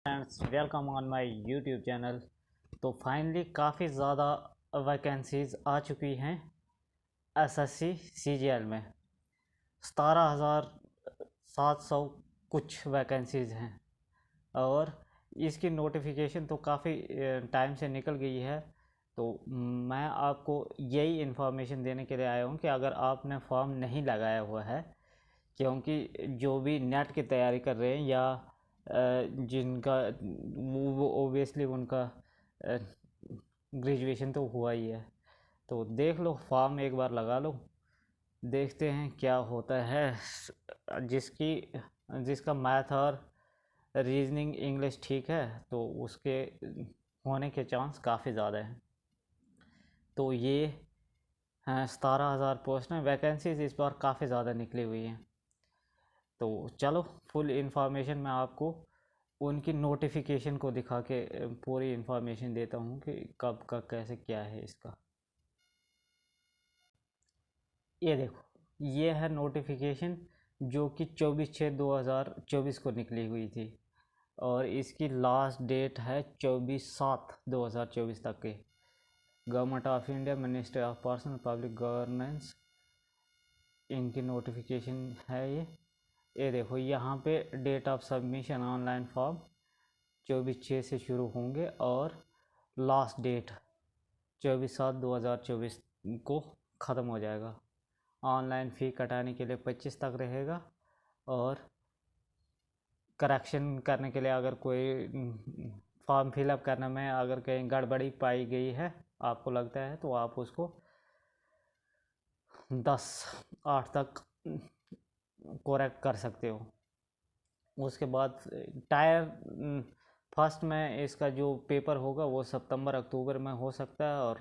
Friends, welcome on my YouTube channel. तो finally काफ़ी ज़्यादा वैकेंसीज़ आ चुकी हैं एसएससी सीजीएल में। 17,700 कुछ वैकेंसीज़ हैं और इसकी नोटिफिकेशन तो काफ़ी टाइम से निकल गई है। तो मैं आपको यही इन्फॉर्मेशन देने के लिए आया हूँ कि अगर आपने फॉर्म नहीं लगाया हुआ है, क्योंकि जो भी नेट की तैयारी कर रहे हैं या जिनका वो ओबियसली उनका ग्रेजुएशन तो हुआ ही है, तो देख लो फॉर्म एक बार लगा लो, देखते हैं क्या होता है। जिसका मैथ और रीजनिंग इंग्लिश ठीक है तो उसके होने के चांस काफ़ी ज़्यादा हैं। तो ये 17,000 पोस्ट हैं। वैकेंसीज इस बार काफ़ी ज़्यादा निकली हुई हैं। तो चलो फुल इन्फॉर्मेशन मैं आपको उनकी नोटिफिकेशन को दिखा के पूरी इन्फॉर्मेशन देता हूँ कि कब का कैसे क्या है इसका। ये देखो, ये है नोटिफिकेशन जो कि 24/6/2024 को निकली हुई थी और इसकी लास्ट डेट है 24/7/2024 तक के। Government of India, ministry of personnel public governance, इनकी नोटिफिकेशन है ये देखो, यहाँ पे date of submission online form 24/6 से शुरू होंगे और लास्ट डेट 24/7/2024 को ख़त्म हो जाएगा। ऑनलाइन फ़ी कटाने के लिए 25 तक रहेगा और करेक्शन करने के लिए अगर कोई फॉर्म फिलअप करने में अगर कहीं गड़बड़ी पाई गई है, आपको लगता है, तो आप उसको 10/8 तक करेक्ट कर सकते हो। उसके बाद टायर फर्स्ट में इसका जो पेपर होगा वो सितंबर-अक्टूबर में हो सकता है और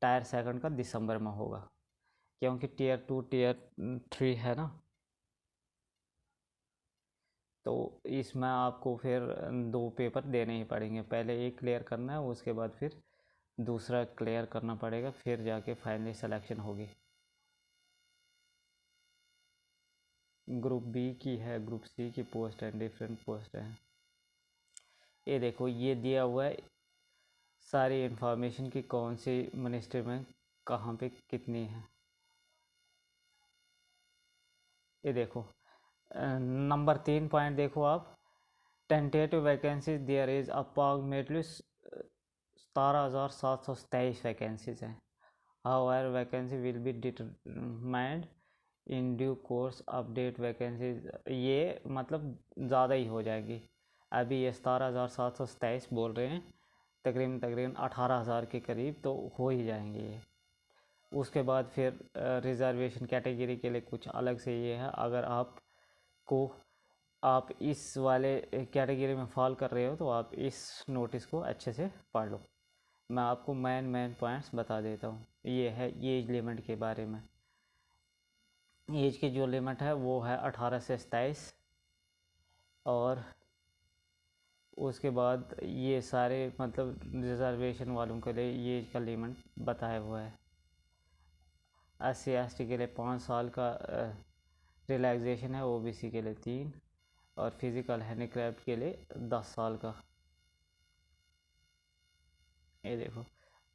टायर सेकंड का दिसंबर में होगा, क्योंकि टीयर 2 टीयर 3 है ना। तो इसमें आपको फिर 2 पेपर देने ही पड़ेंगे। पहले एक क्लियर करना है, उसके बाद फिर दूसरा क्लियर करना पड़ेगा, फिर जाके फाइनली सिलेक्शन होगी। ग्रुप बी की है, ग्रुप सी की पोस्ट है, डिफरेंट पोस्ट है। ये देखो, ये दिया हुआ है सारी इन्फॉर्मेशन की कौन सी मिनिस्ट्री में कहाँ पे कितनी है। ये देखो, नंबर 3 पॉइंट देखो आप, tentative vacancies there is approximately 17,723 vacancies हैं। However vacancy will be determined in due course update vacancies. ये मतलब ज़्यादा ही हो जाएगी। अभी ये 17,727 बोल रहे हैं, तकरीबन 18,000 के करीब तो हो ही जाएंगे ये। उसके बाद फिर रिज़र्वेशन कैटेगरी के लिए कुछ अलग से ये है। अगर आप इस वाले कैटेगरी में फॉल कर रहे हो तो आप इस नोटिस को अच्छे से पढ़ लो। मैं आपको मेन पॉइंट्स बता देता हूँ। ये है एज लिमिट के बारे में। एज की जो लिमिट है वो है 18 से 27 और उसके बाद ये सारे मतलब रिजर्वेशन वालों के लिए ये एज का लिमिट बताया हुआ है। SC/ST के लिए 5 साल का रिलैक्सेशन है, OBC के लिए 3 और फिज़िकल हैंडीक्राफ्ट के लिए 10 साल का। ये देखो,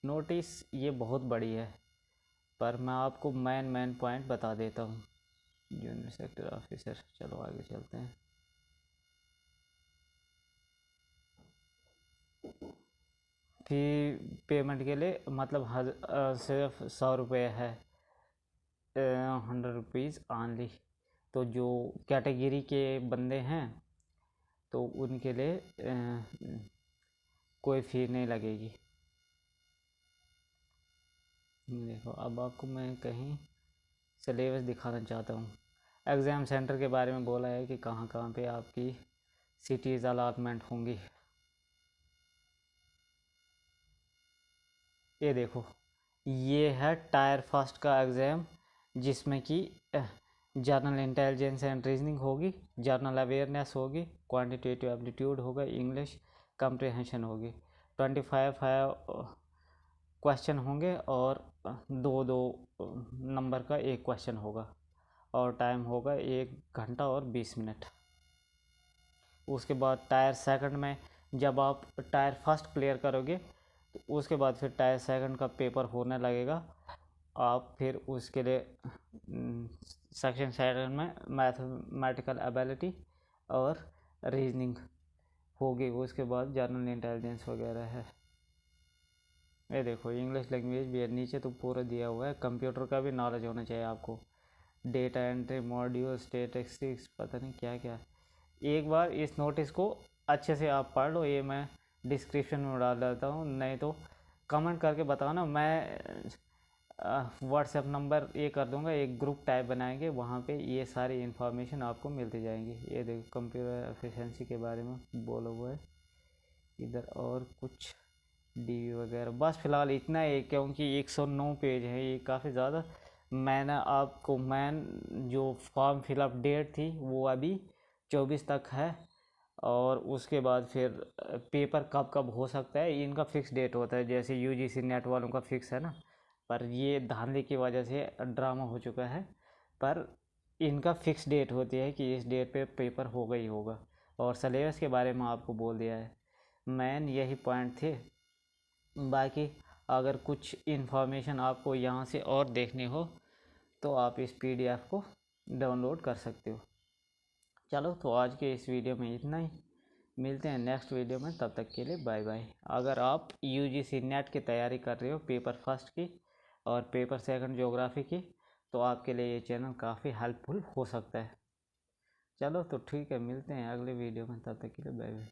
नोटिस ये बहुत बड़ी है, पर मैं आपको मेन पॉइंट बता देता हूँ। जूनियर सेक्टर ऑफिसर, चलो आगे चलते हैं। फी पेमेंट के लिए मतलब सिर्फ 100 रुपये है, 100 रुपीज़ ऑनली। तो जो कैटेगरी के बंदे हैं तो उनके लिए कोई फ़ी नहीं लगेगी। देखो, अब आपको मैं कहीं सिलेबस दिखाना चाहता हूँ। एग्ज़ाम सेंटर के बारे में बोला है कि कहाँ कहाँ पे आपकी सिटीज़ अलॉटमेंट होंगी। ये देखो, ये है टायर फर्स्ट का एग्ज़ाम, जिसमें कि जनरल इंटेलिजेंस एंड रीजनिंग होगी, जनरल अवेयरनेस होगी, क्वांटिटेटिव एप्टीट्यूड होगा, इंग्लिश कंप्रिहेंशन होगी। 25 क्वेश्चन होंगे और 2-2 नंबर का एक क्वेश्चन होगा और टाइम होगा 1 घंटा और 20 मिनट। उसके बाद टायर सेकंड में जब आप टायर फर्स्ट क्लियर करोगे तो उसके बाद फिर टायर सेकंड का पेपर होने लगेगा। आप फिर उसके लिए सेक्शन सेकंड में मैथमेटिकल एबिलिटी और रीजनिंग होगी। उसके बाद जनरल इंटेलिजेंस वगैरह है। ये देखो इंग्लिश लैंग्वेज भी है, नीचे तो पूरा दिया हुआ है। कंप्यूटर का भी नॉलेज होना चाहिए आपको, डेटा एंट्री, मॉड्यूल, स्टैटिस्टिक्स, पता नहीं क्या क्या। एक बार इस नोटिस को अच्छे से आप पढ़ लो, ये मैं डिस्क्रिप्शन में डाल देता हूँ, नहीं तो कमेंट करके बताओ ना, मैं व्हाट्सएप नंबर ये कर दूंगा, एक ग्रुप टाइप बनाएंगे, वहाँ पे ये सारी इन्फॉर्मेशन आपको मिलती जाएंगी। ये देखो कंप्यूटर एफिशिएंसी के बारे में बोला हुआ है इधर, और कुछ डीवी वगैरह। बस फ़िलहाल इतना है, क्योंकि 109 पेज है, ये काफ़ी ज़्यादा। मैंने आपको जो फॉर्म फिलअप डेट थी वो अभी 24 तक है, और उसके बाद फिर पेपर कब कब हो सकता है इनका फिक्स डेट होता है। जैसे यूजीसी नेट वालों का फिक्स है ना, पर ये धांधली की वजह से ड्रामा हो चुका है। पर इनका फिक्स डेट होती है कि इस डेट पे पेपर होगा ही होगा। और सिलेबस के बारे में आपको बोल दिया है, मेन यही पॉइंट थे। बाकी अगर कुछ इन्फॉर्मेशन आपको यहाँ से और देखनी हो तो आप इस पीडीएफ को डाउनलोड कर सकते हो। चलो तो आज के इस वीडियो में इतना ही, मिलते हैं नेक्स्ट वीडियो में, तब तक के लिए बाय बाय। अगर आप यूजीसी नेट की तैयारी कर रहे हो, पेपर फर्स्ट की और पेपर सेकंड ज्योग्राफी की, तो आपके लिए ये चैनल काफ़ी हेल्पफुल हो सकता है। चलो तो ठीक है, मिलते हैं अगले वीडियो में, तब तक के लिए बाय बाय।